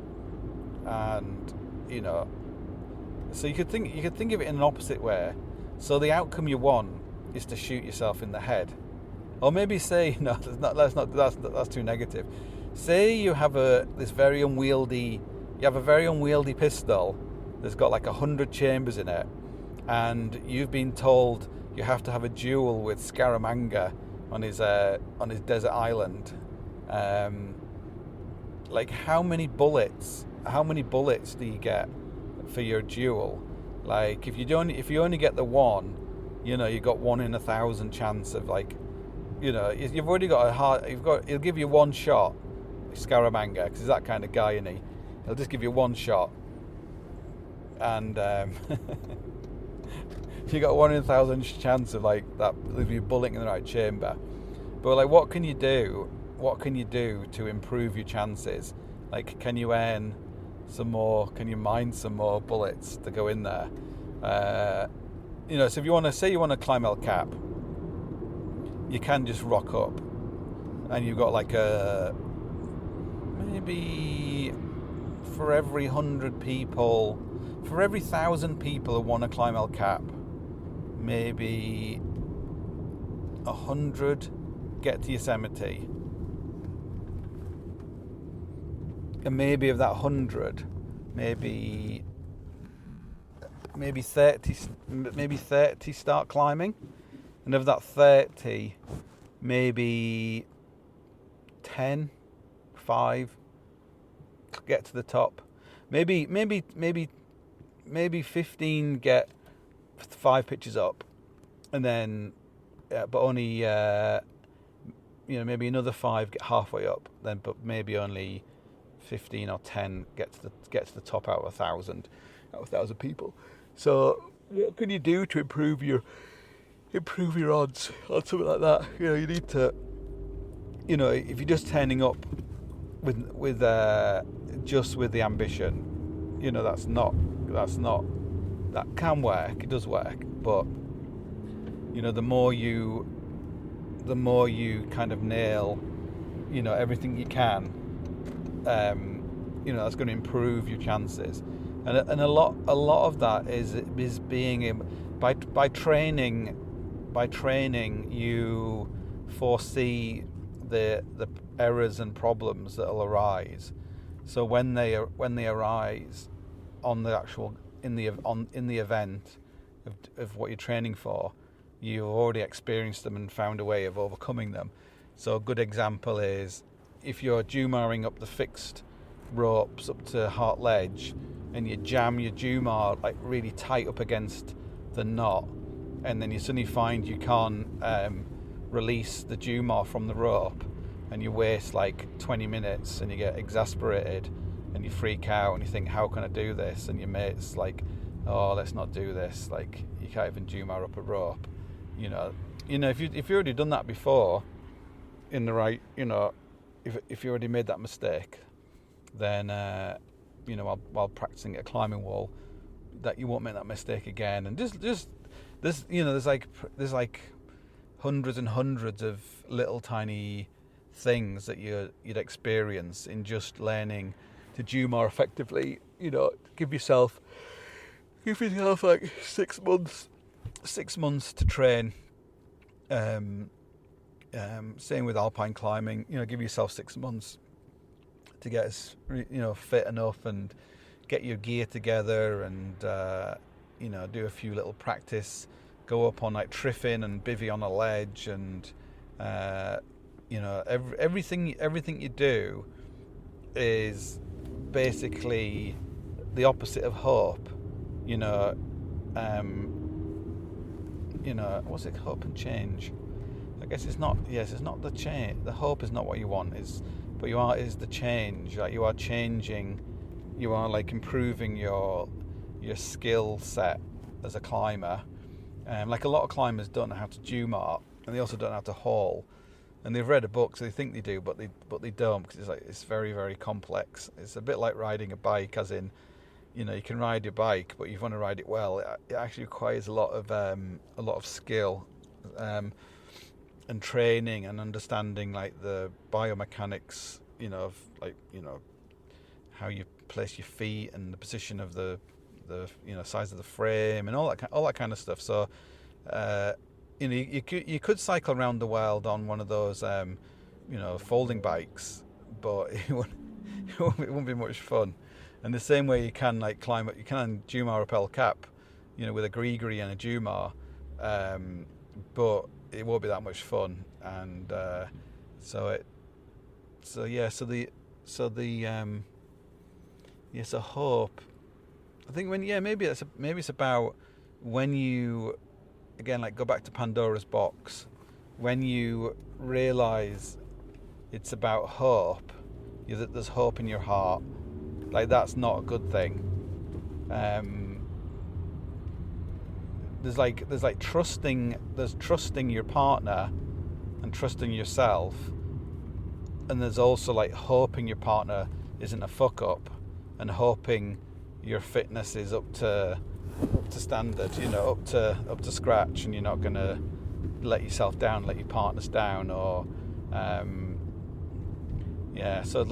and so you could think of it in an opposite way. So the outcome you want is to shoot yourself in the head, or maybe say that's too negative. Say you have a very unwieldy pistol that's got like 100 chambers in it, and you've been told you have to have a duel with Scaramanga on his desert island. Like how many bullets do you get for your duel? Like if you only get the 1, you got 1 in 1,000 chance of you've already got he'll give you 1 shot, Scaramanga, because he's that kind of guy, isn't he? He'll just give you 1 shot, and You got 1 in 1,000 chance of like that of you bullet in the right chamber. But like, what can you do? What can you do to improve your chances? Like, can you earn some more? Can you mine some more bullets to go in there? So if you want to climb El Cap, you can just rock up, and you've got like maybe for every 100 people, for every 1,000 people who want to climb El Cap, maybe 100 get to Yosemite, and maybe of that 100, maybe 30 start climbing, and of that 30, maybe 5 get to the top. Maybe 15 get 5 pitches up, and then but only maybe another 5 get halfway up. Then but maybe only 15 or 10 get to the top out of 1,000 people. So what can you do to improve your odds on something like that? You need to, if you're just turning up with just with the ambition, that can work. It does work, but the more you kind of nail, everything you can, that's going to improve your chances. And a lot of that is being by training you foresee the errors and problems that'll arise. So when they arise on the actual in the event of what you're training for, you've already experienced them and found a way of overcoming them. So a good example is if you're Jumaring up the fixed ropes up to Heart Ledge, and you jam your Jumar like really tight up against the knot, and then you suddenly find you can't release the Jumar from the rope, and you waste like 20 minutes, and you get exasperated, and you freak out, and you think, how can I do this? And your mate's like, oh, let's not do this. Like, you can't even Jumar up a rope. If you've already done that before, in the right, if you already made that mistake, then while practicing at a climbing wall, that you won't make that mistake again. And just this, there's like hundreds and hundreds of little tiny things that you'd experience in just learning to Jumar effectively. Give yourself like 6 months to train. Same with alpine climbing. Give yourself 6 months to get as fit enough and get your gear together, and do a few little practice, go up on like triffin and bivvy on a ledge, and everything you do is basically the opposite of hope. What's it, hope and change? I guess it's not. Yes, it's not the change. The hope is not what you want. But is the change. Like, you are changing. You are like improving your skill set as a climber. Like a lot of climbers don't know how to Jumar, and they also don't know how to haul. And they've read a book, so they think they do, but they don't, because it's very, very complex. It's a bit like riding a bike, as in, you can ride your bike, but you want to ride it well. It actually requires a lot of skill, and training, and understanding like the biomechanics, of how you place your feet, and the position of the size of the frame, and all that kind of stuff. So you could cycle around the world on one of those folding bikes, but it wouldn't be much fun. And the same way you can like climb up, you can Jumar up El Cap, with a Grigri and a Jumar, but it won't be that much fun. And so hope. I think maybe it's about when you, again, like, go back to Pandora's box, when you realise it's about hope, that there's hope in your heart. Like, that's not a good thing. there's trusting your partner and trusting yourself, and there's also like hoping your partner isn't a fuck up and hoping your fitness is up to standard, up to scratch, and you're not gonna let yourself down, let your partners down, or so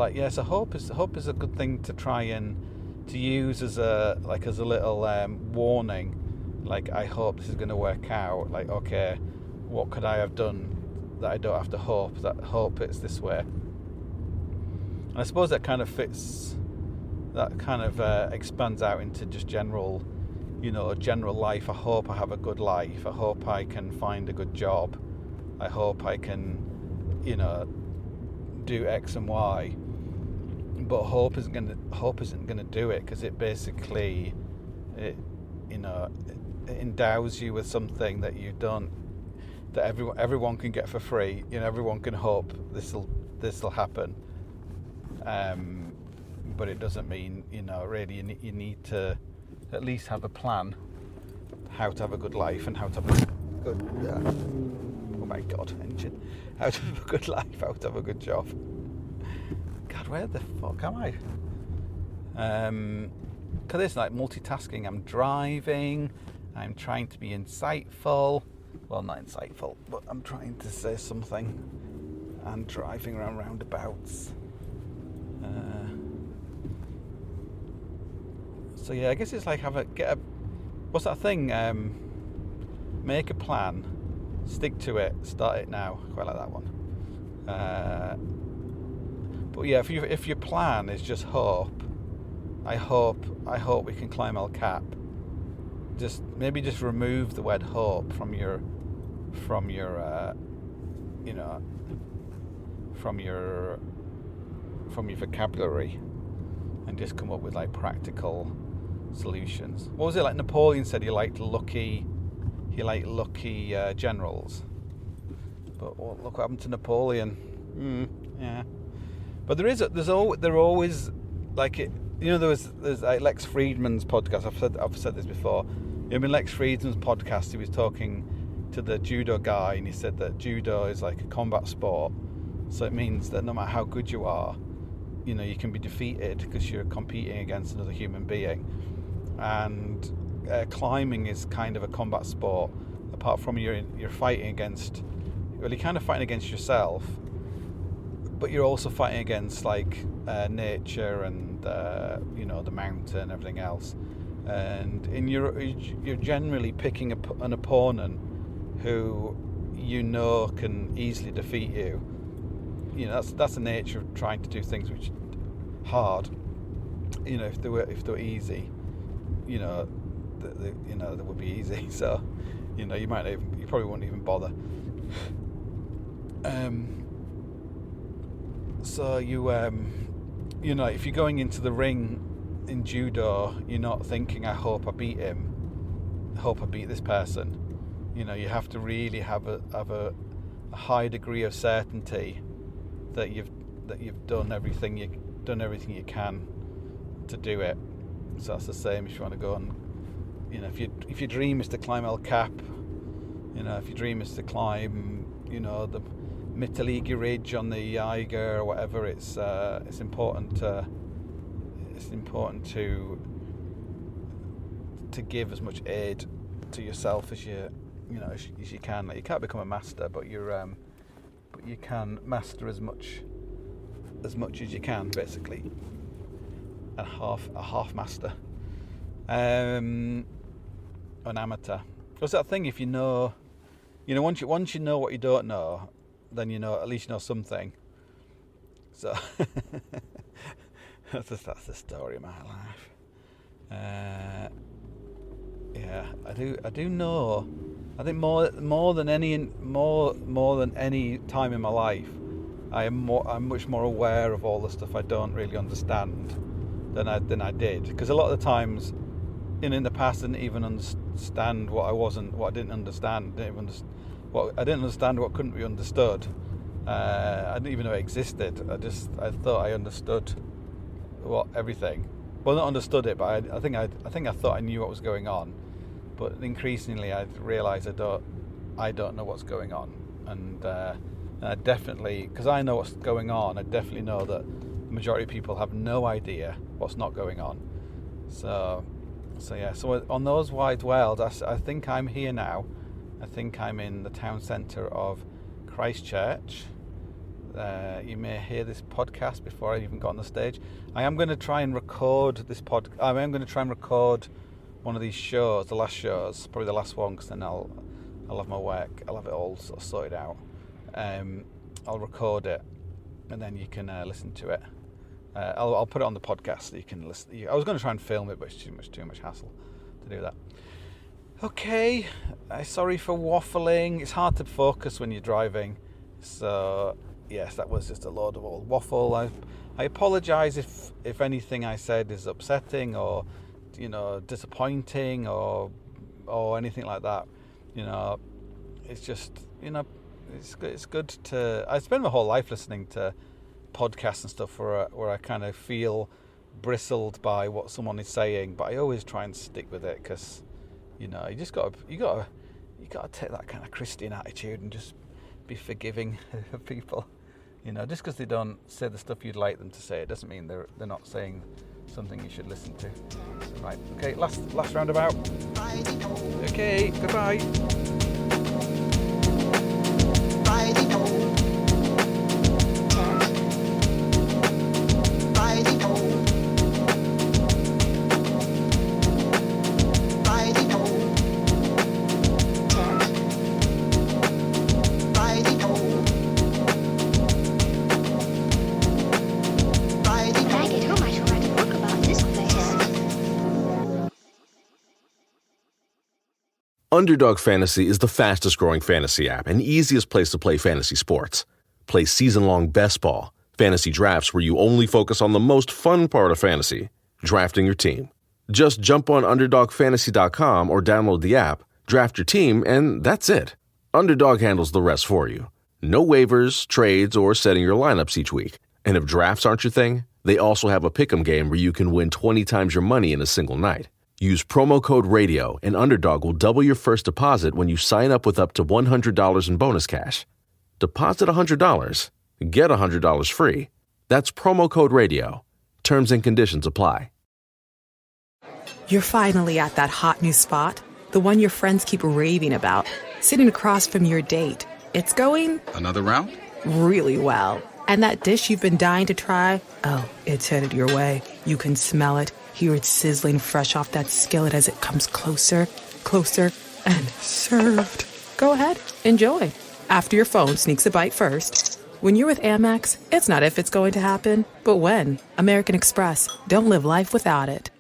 hope is a good thing to try and to use as a little warning. Like, I hope this is going to work out. Like, okay, what could I have done that I don't have to hope? That hope it's this way. And I suppose that kind of fits. That kind of expands out into just general life. I hope I have a good life. I hope I can find a good job. I hope I can, do X and Y. But hope isn't gonna do it, because it basically it endows you with something that you don't, that everyone can get for free. Everyone can hope this'll happen. But it doesn't mean, really you need to at least have a plan how to have a good life and how to have a good oh my god, engine, how to have a good life, how to have a good job. God, where the fuck am I? Because it's like multitasking. I'm driving, I'm trying to be insightful. Well, not insightful, but I'm trying to say something and driving around roundabouts. So yeah, I guess it's like what's that thing? Make a plan, stick to it, start it now. Quite like that one. But yeah, if your plan is just hope, I hope we can climb El Cap. Just remove the word hope from your vocabulary, and just come up with like practical solutions. What was it, like Napoleon said he liked lucky generals, but look what happened to Napoleon. Yeah, but there's always like it. There's like Lex Friedman's podcast. I've said this before. In Lex Friedman's podcast, he was talking to the judo guy, and he said that judo is like a combat sport, so it means that no matter how good you are, you can be defeated because you're competing against another human being. And climbing is kind of a combat sport. Apart from you're fighting against, well, you're kind of fighting against yourself, but you're also fighting against like nature and the mountain and everything else. And you're generally picking an opponent who can easily defeat you. That's the nature of trying to do things which are hard. If they were easy, that would be easy. So, you probably wouldn't even bother. So if you're going into the ring in judo, you're not thinking, I hope I beat him, I hope I beat this person. You have to really have a high degree of certainty that you've done everything you can to do it. So that's the same if you want to go and, if your dream is to climb El Cap, if your dream is to climb, the Mittelege Ridge on the Eiger or whatever, it's important to give as much aid to yourself as you can. Like, you can't become a master, but you can master as much as you can, basically. A half master, an amateur. What's that thing? If once you know what you don't know, then at least you know something. So that's the story of my life. Yeah, I do know. I think more than any time in my life, I'm much more aware of all the stuff I don't really understand than I did. Because a lot of the times, in the past, I didn't even understand what I didn't understand. I didn't understand what couldn't be understood. I didn't even know it existed. I thought I understood everything. Well, not understood it, but I think I thought I knew what was going on. But increasingly, I realise I don't know what's going on, and I definitely, because I know what's going on, I definitely know that the majority of people have no idea what's not going on. So on those wide worlds, I think I'm here now. I think I'm in the town centre of Christchurch. You may hear this podcast before I even got on the stage. I am going to try and record one of these shows, the last shows, probably the last one, because then I'll have my work, I'll have it all sort of sorted out. I'll record it, and then you can listen to it. I'll put it on the podcast so you can listen. I was going to try and film it, but it's too much hassle to do that. Okay, sorry for waffling. It's hard to focus when you're driving. So yes, that was just a load of old waffle. I apologise if anything I said is upsetting or disappointing or anything like that. It's just it's good to. I spend my whole life listening to podcasts and stuff where I kind of feel bristled by what someone is saying, but I always try and stick with it because you just got to take that kind of Christian attitude and just be forgiving of people. Just because they don't say the stuff you'd like them to say, it doesn't mean they're not saying something you should listen to. Right, okay, last roundabout. Okay, goodbye. Underdog Fantasy is the fastest growing fantasy app and easiest place to play fantasy sports. Play season-long best ball, fantasy drafts where you only focus on the most fun part of fantasy, drafting your team. Just jump on UnderdogFantasy.com or download the app, draft your team, and that's it. Underdog handles the rest for you. No waivers, trades, or setting your lineups each week. And if drafts aren't your thing, they also have a pick'em game where you can win 20 times your money in a single night. Use promo code RADIO, and Underdog will double your first deposit when you sign up with up to $100 in bonus cash. Deposit $100, get $100 free. That's promo code RADIO. Terms and conditions apply. You're finally at that hot new spot, the one your friends keep raving about, sitting across from your date. It's going... Another round? Really well. And that dish you've been dying to try, oh, it's headed your way. You can smell it. Hear it sizzling fresh off that skillet as it comes closer, and served. Go ahead, enjoy. After your phone sneaks a bite first. When you're with Amex, it's not if it's going to happen, but when. American Express. Don't live life without it.